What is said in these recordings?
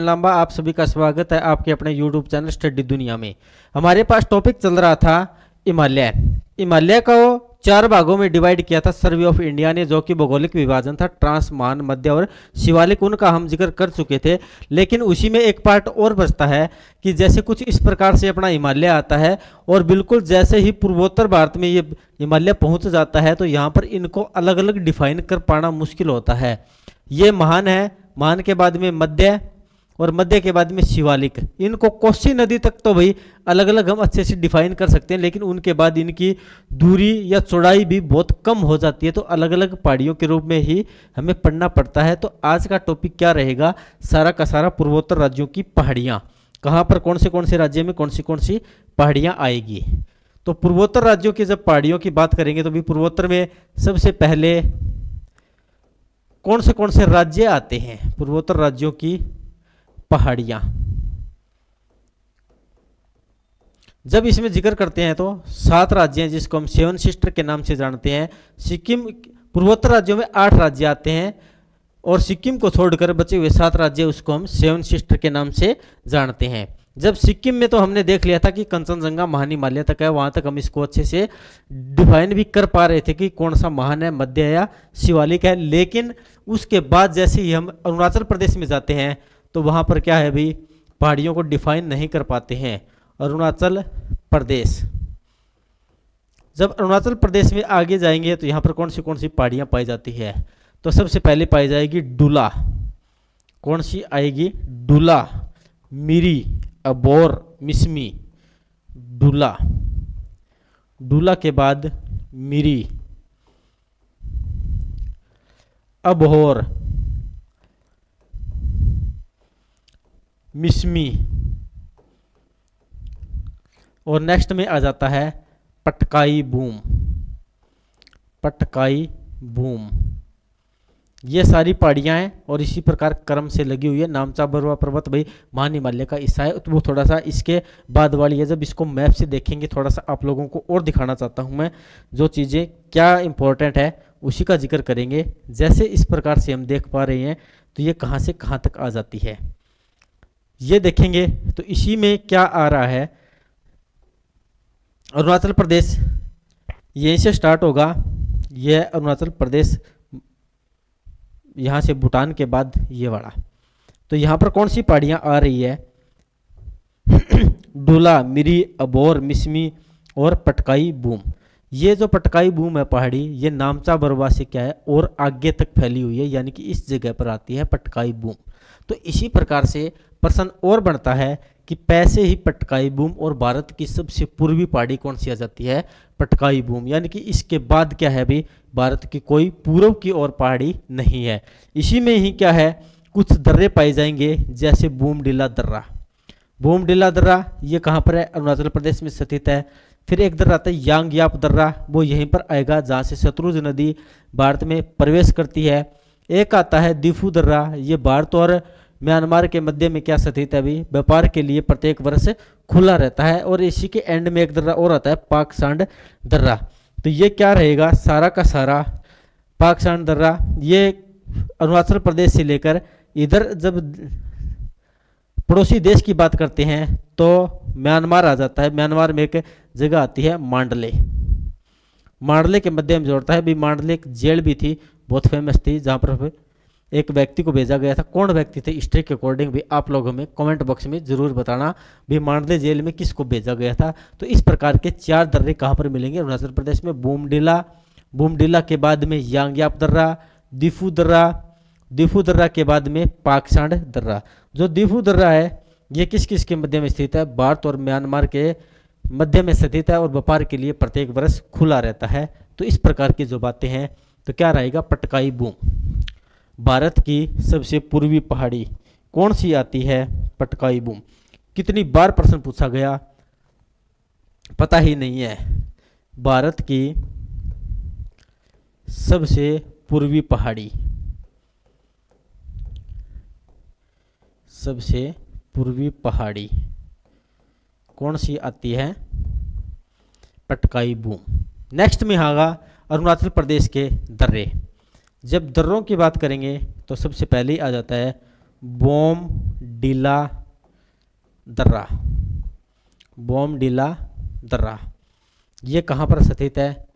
लंबा आप सभी का स्वागत है आपके अपने YouTube चैनल स्टडी दुनिया में। हमारे पास टॉपिक चल रहा था हिमालय। हिमालय को 4 भागों में डिवाइड किया था सर्वे ऑफ इंडिया ने, जो कि भौगोलिक विभाजन था। ट्रांस, मान, मध्य और शिवालिक, उनका हम जिक्र कर चुके थे। लेकिन उसी में एक पार्ट और बचता है कि जैसे कुछ इस प्रकार से अपना हिमालय आता है और बिल्कुल जैसे ही पूर्वोत्तर भारत में ये हिमालय पहुंच जाता है तो यहाँ पर इनको अलग अलग डिफाइन कर पाना मुश्किल होता है। ये महान है, महान के बाद में मध्य और मध्य के बाद में शिवालिक। इनको कोसी नदी तक तो भाई अलग अलग हम अच्छे से डिफाइन कर सकते हैं, लेकिन उनके बाद इनकी दूरी या चौड़ाई भी बहुत कम हो जाती है, तो अलग अलग पहाड़ियों के रूप में ही हमें पढ़ना पड़ता है। तो आज का टॉपिक क्या रहेगा? सारा का सारा पूर्वोत्तर राज्यों की पहाड़ियाँ, कहाँ पर कौन से राज्य में कौन सी पहाड़ियाँ आएगी। तो पूर्वोत्तर राज्यों की जब पहाड़ियों की बात करेंगे तो भी पूर्वोत्तर में सबसे पहले कौन से राज्य आते हैं? पूर्वोत्तर राज्यों की पहाड़ियां जब इसमें जिक्र करते हैं तो 7 राज्य हैं जिसको हम 7 सिस्टर के नाम से जानते हैं। सिक्किम, पूर्वोत्तर राज्यों में 8 राज्य आते हैं और सिक्किम को छोड़कर बचे हुए 7 राज्य उसको हम 7 सिस्टर के नाम से जानते हैं। जब सिक्किम में तो हमने देख लिया था कि कंचनजंगा महान हिमालय तक है, वहां तक हम इसको अच्छे से डिफाइन भी कर पा रहे थे कि कौन सा महान है, मध्य या शिवालिक है। लेकिन उसके बाद जैसे ही हम अरुणाचल प्रदेश में जाते हैं तो वहाँ पर क्या है भाई, पहाड़ियों को डिफाइन नहीं कर पाते हैं। अरुणाचल प्रदेश, जब अरुणाचल प्रदेश में आगे जाएंगे तो यहाँ पर कौन सी पहाड़ियाँ पाई जाती है? तो सबसे पहले पाई जाएगी डुला। कौन सी आएगी? डुला, मिरी, अबोर, मिसमी। डुला, डुला के बाद मिरी, अबोर, मिसमी, और नेक्स्ट में आ जाता है पटकाई बूम। पटकाई बूम, ये सारी पहाड़ियाँ हैं और इसी प्रकार क्रम से लगी हुई है। नामचा बरुआ पर्वत भाई महान हिमालय का हिस्सा है, तो वो थोड़ा सा इसके बाद वाली है। जब इसको मैप से देखेंगे थोड़ा सा आप लोगों को और दिखाना चाहता हूँ मैं, जो चीज़ें क्या इंपॉर्टेंट है उसी का जिक्र करेंगे। जैसे इस प्रकार से हम देख पा रहे हैं तो ये कहाँ से कहाँ तक आ जाती है, ये देखेंगे तो इसी में क्या आ रहा है। अरुणाचल प्रदेश यहीं से स्टार्ट होगा, यह अरुणाचल प्रदेश, यहाँ से भूटान के बाद ये वाला। तो यहाँ पर कौन सी पहाड़ियाँ आ रही है? डुला, मिरी, अबोर, मिसमी और पटकाई बूम। ये जो पटकाई बूम है पहाड़ी, ये नामचा बरवा से क्या है और आगे तक फैली हुई है, यानी कि इस जगह पर आती है पटकाई बूम। तो इसी प्रकार से प्रश्न और बनता है कि पैसे ही पटकाई बूम और भारत की सबसे पूर्वी पहाड़ी कौन सी आ जाती है? पटकाई बूम, यानी कि इसके बाद क्या है भी, भारत की कोई पूर्व की ओर पहाड़ी नहीं है। इसी में ही क्या है, कुछ दर्रे पाए जाएंगे जैसे बूमडिला दर्रा। बूमडिला दर्रा ये कहाँ पर है? अरुणाचल प्रदेश में स्थित है। फिर एक दर्रा आता है यांगयाप दर्रा, वो यहीं पर आएगा जहाँ से सतलुज नदी भारत में प्रवेश करती है। एक आता है दिफू दर्रा, ये भारत और म्यांमार के मध्य में क्या स्थित है अभी, व्यापार के लिए प्रत्येक वर्ष खुला रहता है। और इसी के एंड में एक दर्रा और आता है पाकसांड दर्रा। तो ये क्या रहेगा? सारा का सारा पाकसांड दर्रा ये अरुणाचल प्रदेश से लेकर इधर, जब पड़ोसी देश की बात करते हैं तो म्यांमार आ जाता है। म्यांमार में एक जगह आती है मांडले, मांडले के मध्य में जोड़ता है भी। मांडले एक जेल भी थी, बहुत फेमस थी, जहाँ पर एक व्यक्ति को भेजा गया था। कौन व्यक्ति थे हिस्ट्री के अकॉर्डिंग भी आप लोग हमें कमेंट बॉक्स में जरूर बताना भी मांडले जेल में किसको भेजा गया था। तो इस प्रकार के 4 दर्रे कहाँ पर मिलेंगे? अरुणाचल प्रदेश में बूमडिला, बूमडिला के बाद में यांगयाप दर्रा, दिफू दर्रा, दिफू दर्रा के बाद में पाकसांड दर्रा। जो दिफू दर्रा है ये किस किस के मध्य में स्थित है? भारत और म्यांमार के मध्य में स्थित है और व्यापार के लिए प्रत्येक वर्ष खुला रहता है। तो इस प्रकार की जो बातें हैं तो क्या रहेगा? पटकाई बूम, भारत की सबसे पूर्वी पहाड़ी कौन सी आती है? पटकाई बूम। कितनी बार प्रश्न पूछा गया पता ही नहीं है। भारत की सबसे पूर्वी पहाड़ी, सबसे पूर्वी पहाड़ी कौन सी आती है? पटकाई बूम। नेक्स्ट में आगा अरुणाचल प्रदेश के दर्रे। जब दर्रों की बात करेंगे तो सबसे पहले आ जाता है बोमडिला दर्रा। बोमडिला दर्रा ये कहाँ पर स्थित है?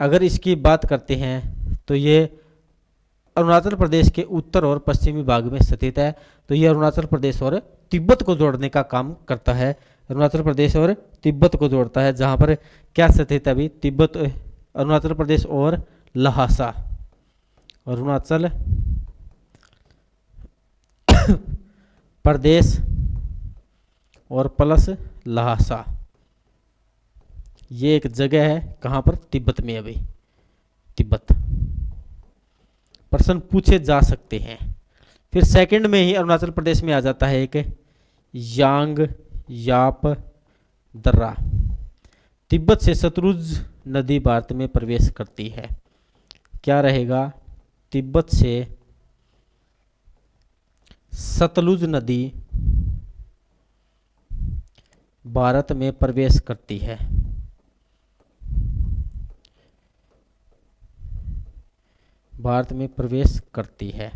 अगर इसकी बात करते हैं तो ये अरुणाचल प्रदेश के उत्तर और पश्चिमी भाग में स्थित है। तो ये अरुणाचल प्रदेश और तिब्बत को जोड़ने का काम करता है। अरुणाचल प्रदेश और तिब्बत को जोड़ता है, जहाँ पर क्या स्थित है अभी? तिब्बत, अरुणाचल प्रदेश और लहासा। अरुणाचल प्रदेश और प्लस लहासा, ये एक जगह है कहाँ पर? तिब्बत में। अभी तिब्बत प्रश्न पूछे जा सकते हैं। फिर सेकंड में ही अरुणाचल प्रदेश में आ जाता है एक यांग याप दर्रा। तिब्बत से सतलुज नदी भारत में प्रवेश करती है। क्या रहेगा? तिब्बत से सतलुज नदी भारत में प्रवेश करती है। भारत में प्रवेश करती है।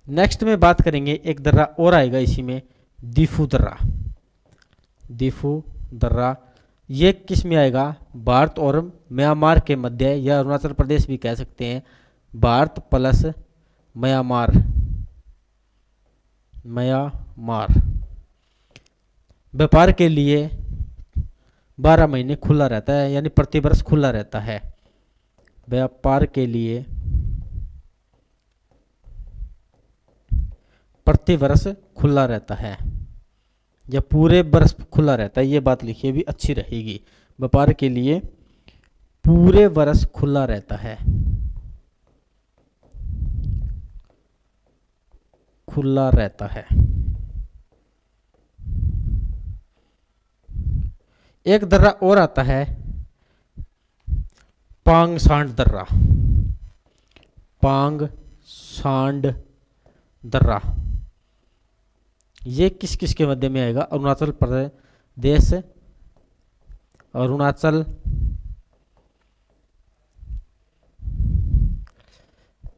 नेक्स्ट में बात करेंगे, एक दर्रा और आएगा इसी में, दीफू दर्रा। दीफू दर्रा ये किस में आएगा? भारत और म्यांमार के मध्य, या अरुणाचल प्रदेश भी कह सकते हैं, भारत प्लस म्यांमार। म्यांमार व्यापार के लिए 12 महीने खुला रहता है, यानी प्रति वर्ष खुला रहता है। व्यापार के लिए प्रति वर्ष खुला रहता है, या पूरे वर्ष खुला रहता है, ये बात लिखिए भी अच्छी रहेगी। व्यापार के लिए पूरे वर्ष खुला रहता है। खुला रहता है। एक दर्रा और आता है, पांग सांड दर्रा। पांग सांड दर्रा ये किस किस के मध्य में आएगा? अरुणाचल प्रदेश, अरुणाचल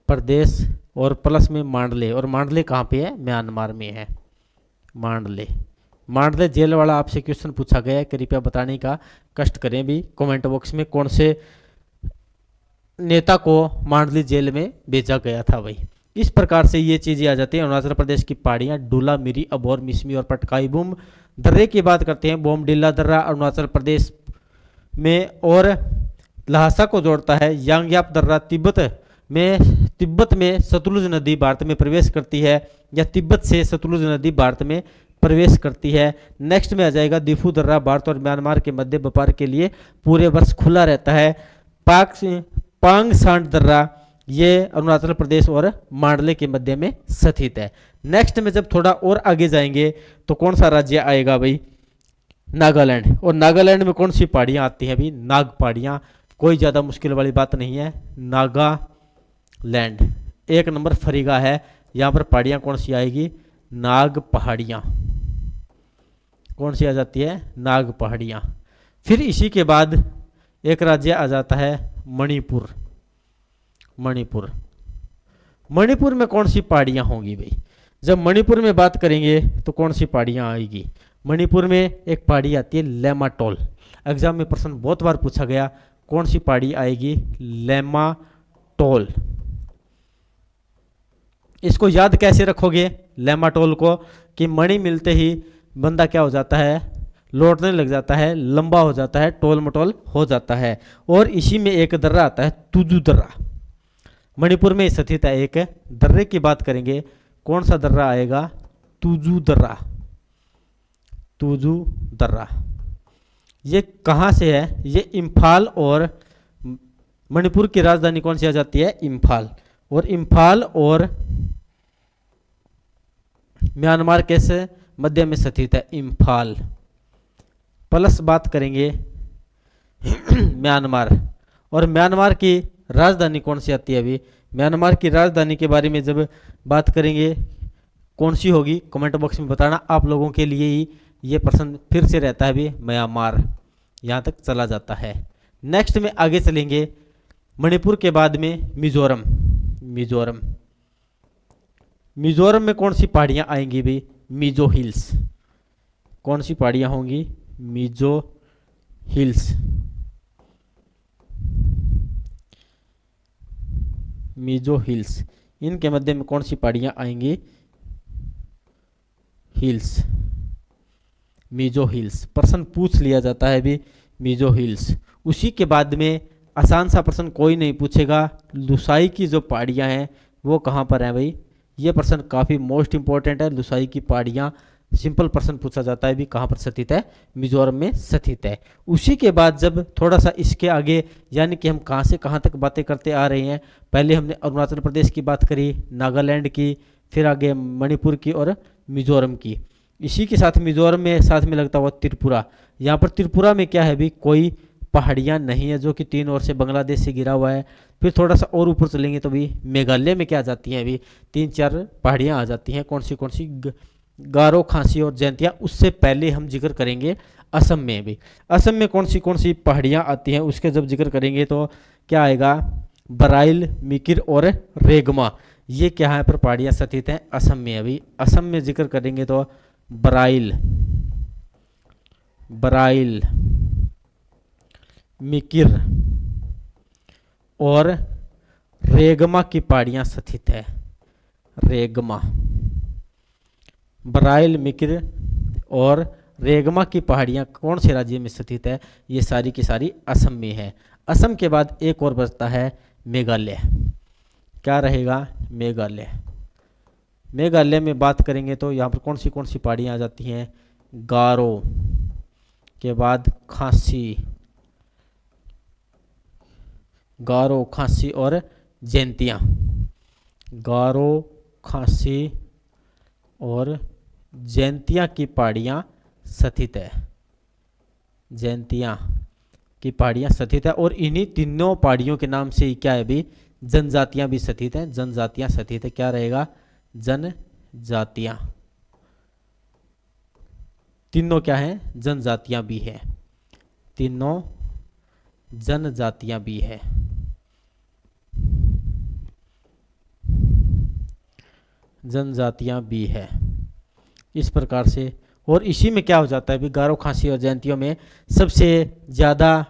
प्रदेश और प्लस में मांडले। और मांडले कहाँ पे है? म्यांमार में है मांडले। मांडले जेल वाला आपसे क्वेश्चन पूछा गया है, कृपया बताने का कष्ट करें भी कमेंट बॉक्स में, कौन से नेता को मांडली जेल में भेजा गया था भाई। इस प्रकार से ये चीजें आ जाती हैं। अरुणाचल प्रदेश की पहाड़ियाँ डोला, मिरी, अबोर, मिसमी और पटकाई बूम। दर्रे की बात करते हैं, बोमडिला दर्रा अरुणाचल प्रदेश में और लहासा को जोड़ता है। यांगयाप दर्रा तिब्बत में सतलुज नदी भारत में प्रवेश करती है, या तिब्बत से सतलुज नदी भारत में प्रवेश करती है। नेक्स्ट में आ जाएगा दीफू दर्रा, भारत और म्यांमार के मध्य व्यापार के लिए पूरे वर्ष खुला रहता है। पांग सांड दर्रा ये अरुणाचल प्रदेश और मांडले के मध्य में स्थित है। नेक्स्ट में जब थोड़ा और आगे जाएंगे तो कौन सा राज्य आएगा भाई? नागालैंड। और नागालैंड में कौन सी पहाड़ियाँ आती हैं भाई? नाग पहाड़ियाँ। कोई ज़्यादा मुश्किल वाली बात नहीं है। नागालैंड 1 नंबर फरीगा है। यहाँ पर पहाड़ियाँ कौन सी आएगी? नाग पहाड़ियाँ। कौन सी आ जाती है? नाग पहाड़ियाँ। फिर इसी के बाद एक राज्य आ जाता है मणिपुर। मणिपुर, मणिपुर में कौन सी पहाड़ियाँ होंगी भाई? जब मणिपुर में बात करेंगे तो कौन सी पहाड़ियाँ आएगी? मणिपुर में एक पहाड़ी आती है लेमाटोल। एग्जाम में प्रश्न बहुत बार पूछा गया, कौन सी पहाड़ी आएगी? लेमाटोल। इसको याद कैसे रखोगे लेमाटोल को? कि मणि मिलते ही बंदा क्या हो जाता है? लौटने लग जाता है, लंबा हो जाता है, टोल मटोल हो जाता है। और इसी में एक दर्रा आता है तुजू दर्रा। मणिपुर में स्थित है एक दर्रे की बात करेंगे, कौन सा दर्रा आएगा? तुजू दर्रा। तुजू दर्रा ये कहाँ से है? ये इम्फाल, और मणिपुर की राजधानी कौन सी आ जाती है? इम्फाल। और इम्फाल और म्यांमार कैसे मध्य में स्थित है? इम्फाल। प्लस बात करेंगे म्यांमार, और म्यांमार की राजधानी कौन सी आती है? अभी म्यांमार की राजधानी के बारे में जब बात करेंगे कौन सी होगी, कमेंट बॉक्स में बताना। आप लोगों के लिए ही ये प्रश्न फिर से रहता है भी म्यांमार, यहाँ तक चला जाता है। नेक्स्ट में आगे चलेंगे, मणिपुर के बाद में मिजोरम। मिजोरम, मिजोरम में कौन सी पहाड़ियाँ आएंगी भाई? मिजो हिल्स। कौन सी पहाड़ियाँ होंगी? मिजो हिल्स। मिजो हिल्स, इनके मध्य में कौन सी पहाड़ियाँ आएंगी? Hills, Mizo hills. प्रश्न पूछ लिया जाता है भी मिजो हिल्स। उसी के बाद में आसान सा प्रश्न कोई नहीं पूछेगा, लुसाई की जो पहाड़ियाँ हैं वो कहाँ पर हैं भाई? ये प्रश्न काफ़ी मोस्ट इंपॉर्टेंट है। लुसाई की पहाड़ियाँ, सिंपल प्रश्न पूछा जाता है भी कहाँ पर स्थित है? मिजोरम में स्थित है। उसी के बाद जब थोड़ा सा इसके आगे, यानी कि हम कहाँ से कहाँ तक बातें करते आ रहे हैं, पहले हमने अरुणाचल प्रदेश की बात करी, नागालैंड की, फिर आगे मणिपुर की और मिजोरम की। इसी के साथ मिजोरम में साथ में लगता हुआ त्रिपुरा। यहाँ पर त्रिपुरा में क्या है भी? कोई पहाड़ियाँ नहीं है, जो कि 3 ओर से बांग्लादेश से घिरा हुआ है। फिर थोड़ा सा और ऊपर चलेंगे तो भी मेघालय में क्या आ जाती हैं अभी? 3-4 पहाड़ियाँ आ जाती हैं। कौन सी? गारो, खासी और जैंतिया। उससे पहले हम जिक्र करेंगे असम में भी। असम में कौन सी पहाड़ियाँ आती हैं उसके जब जिक्र करेंगे तो क्या आएगा? बराइल, मिकिर और रेगमा। ये क्या है पर पहाड़ियाँ स्थित हैं असम में। अभी असम में जिक्र करेंगे तो बराइल, बराइल, मिकिर और रेगमा की पहाड़ियाँ स्थित है। रेगमा, बराइल, मिकिर और रेगमा की पहाड़ियाँ कौन से राज्य में स्थित है? ये सारी की सारी असम में है। असम के बाद एक और बचता है मेघालय। क्या रहेगा? मेघालय। मेघालय में बात करेंगे तो यहाँ पर कौन सी पहाड़ियाँ आ जाती हैं? गारो के बाद खासी, गारो, खासी और जैंतिया। गारो, खासी और जैंतिया की पहाड़ियाँ स्थित है। जैंतिया की पहाड़ियाँ स्थित है और इन्हीं तीनों पहाड़ियों के नाम से क्या है भी? जनजातियाँ भी स्थित हैं। जनजातियाँ स्थित है। क्या रहेगा? जनजातियाँ। तीनों क्या है? जनजातियाँ भी है। तीनों जनजातियाँ भी है। जनजातियाँ भी है इस प्रकार से। और इसी में क्या हो जाता है भी? गारो, खासी और जयंतियों में सबसे ज़्यादा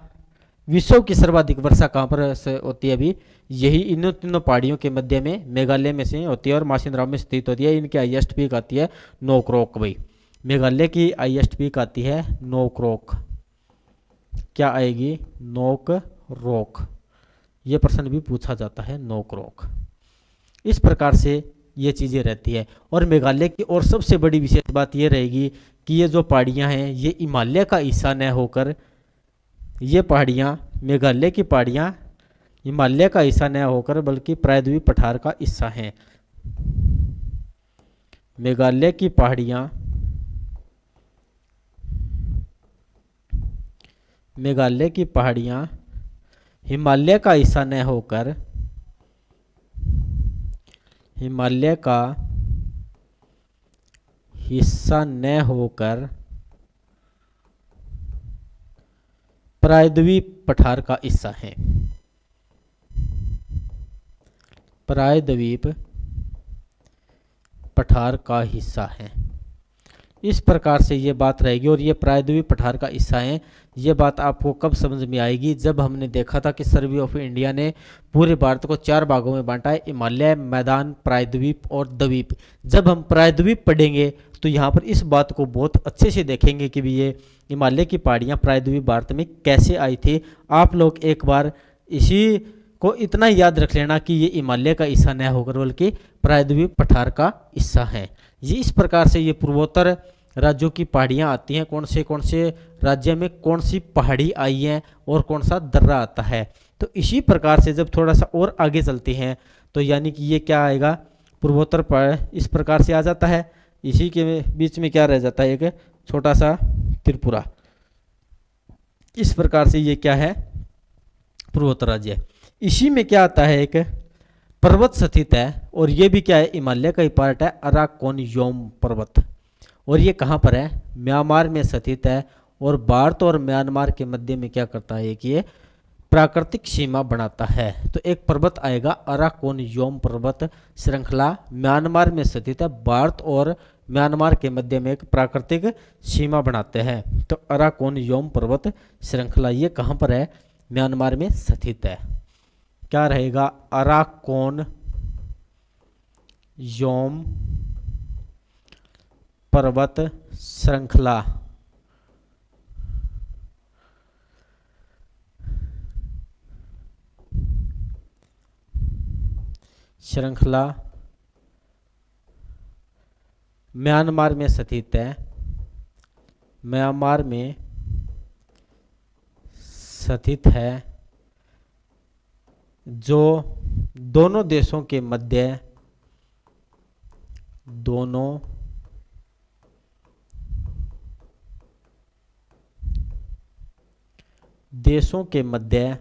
विश्व की सर्वाधिक वर्षा कहाँ पर होती है अभी? यही इन तीनों पहाड़ियों के मध्य में मेघालय में से होती है और मासिनराम में स्थित होती है। इनकी हाईएस्ट पीक आती है नोकरोक। भाई मेघालय की हाईएस्ट पीक आती है नोकरोक। क्या आएगी? नोकरोक। ये प्रश्न भी पूछा जाता है, नोकरोक। इस प्रकार से ये चीज़ें रहती है। और मेघालय की और सबसे बड़ी विशेष बात ये रहेगी कि ये जो पहाड़ियाँ हैं ये हिमालय का हिस्सा न होकर, ये पहाड़ियाँ, मेघालय की पहाड़ियाँ हिमालय का हिस्सा न होकर बल्कि प्रायद्वीप पठार का हिस्सा हैं। मेघालय की पहाड़ियाँ, मेघालय की पहाड़ियाँ हिमालय का हिस्सा न होकर, हिमालय का हिस्सा न होकर प्रायद्वीप पठार का हिस्सा है। प्रायद्वीप पठार का हिस्सा है। इस प्रकार से ये बात रहेगी। और ये प्रायद्वीप पठार का हिस्सा है। ये बात आपको कब समझ में आएगी? जब हमने देखा था कि सर्वे ऑफ इंडिया ने पूरे भारत को 4 भागों में बांटा है, हिमालय, मैदान, प्रायद्वीप और द्वीप। जब हम प्रायद्वीप पढ़ेंगे तो यहाँ पर इस बात को बहुत अच्छे से देखेंगे कि भी ये हिमालय की पहाड़ियाँ प्रायद्वीप भारत में कैसे आई थी। आप लोग एक बार इसी को इतना याद रख लेना कि ये हिमालय का हिस्सा न होकर बल्कि प्रायद्वीप पठार का हिस्सा है। ये इस प्रकार से ये पूर्वोत्तर राज्यों की पहाड़ियाँ आती हैं। कौन से राज्य में कौन सी पहाड़ी आई है और कौन सा दर्रा आता है। तो इसी प्रकार से जब थोड़ा सा और आगे चलते हैं तो यानी कि ये क्या आएगा? पूर्वोत्तर इस प्रकार से आ जाता है। इसी के बीच में क्या रह जाता है? एक छोटा सा त्रिपुरा। इस प्रकार से ये क्या है? पूर्वोत्तर राज्य। इसी में क्या आता है? एक पर्वत स्थित है और ये भी क्या है? हिमालय का ही पार्ट है, अराकोनयोम पर्वत। और ये कहाँ पर है, म्यांमार में स्थित है। और भारत और म्यांमार के मध्य में क्या करता है कि ये प्राकृतिक सीमा बनाता है। तो एक पर्वत आएगा अराकोनयोम पर्वत श्रृंखला, म्यांमार में स्थित है। भारत और म्यांमार के मध्य में एक प्राकृतिक सीमा बनाते हैं। तो अराकोनयोम पर्वत श्रृंखला ये कहाँ पर है, म्यांमार में स्थित है। क्या रहेगा, अराकोनयोम पर्वत श्रृंखला। म्यांमार में स्थित है। म्यांमार में स्थित है, जो दोनों देशों के मध्य, दोनों देशों के मध्य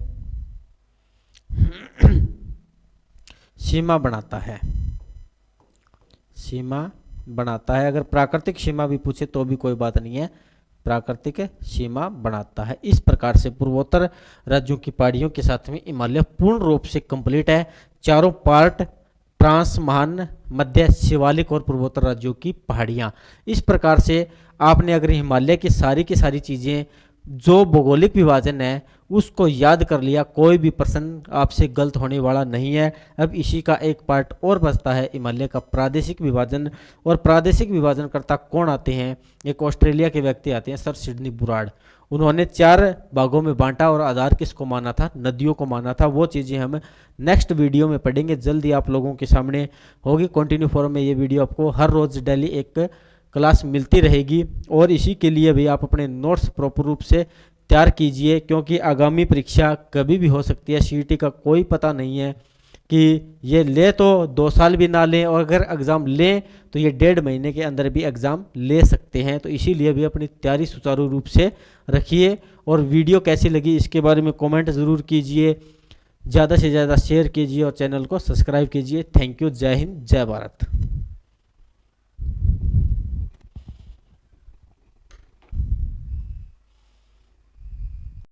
सीमा बनाता है। सीमा बनाता है। अगर प्राकृतिक सीमा भी पूछे तो भी कोई बात नहीं है, प्राकृतिक सीमा बनाता है। इस प्रकार से पूर्वोत्तर राज्यों की पहाड़ियों के साथ में हिमालय पूर्ण रूप से कंप्लीट है। चारों पार्ट, ट्रांस, महान, मध्य, शिवालिक और पूर्वोत्तर राज्यों की पहाड़ियाँ। इस प्रकार से आपने अगर हिमालय की सारी चीज़ें जो भौगोलिक विभाजन है उसको याद कर लिया, कोई भी प्रश्न आपसे गलत होने वाला नहीं है। अब इसी का एक पार्ट और बचता है हिमालय का प्रादेशिक विभाजन। और प्रादेशिक विभाजनकर्ता कौन आते हैं, एक ऑस्ट्रेलिया के व्यक्ति आते हैं, सर सिडनी बुराड़। उन्होंने 4 भागों में बांटा और आधार किसको माना था, नदियों को माना था। वो चीज़ें हम नेक्स्ट वीडियो में पढ़ेंगे, जल्दी आप लोगों के सामने होगी। कंटिन्यू फॉर्म में ये वीडियो आपको हर रोज़ डेली एक क्लास मिलती रहेगी। और इसी के लिए भी आप अपने नोट्स प्रॉपर रूप से तैयार कीजिए, क्योंकि आगामी परीक्षा कभी भी हो सकती है। सीईटी का कोई पता नहीं है कि ये ले तो 2 साल भी ना लें, और अगर एग्ज़ाम लें तो ये 1.5 महीने के अंदर भी एग्ज़ाम ले सकते हैं। तो इसीलिए भी अपनी तैयारी सुचारू रूप से रखिए। और वीडियो कैसी लगी इसके बारे में कमेंट ज़रूर कीजिए, ज़्यादा से ज़्यादा शेयर कीजिए और चैनल को सब्सक्राइब कीजिए। Thank you. जय हिंद, जय भारत।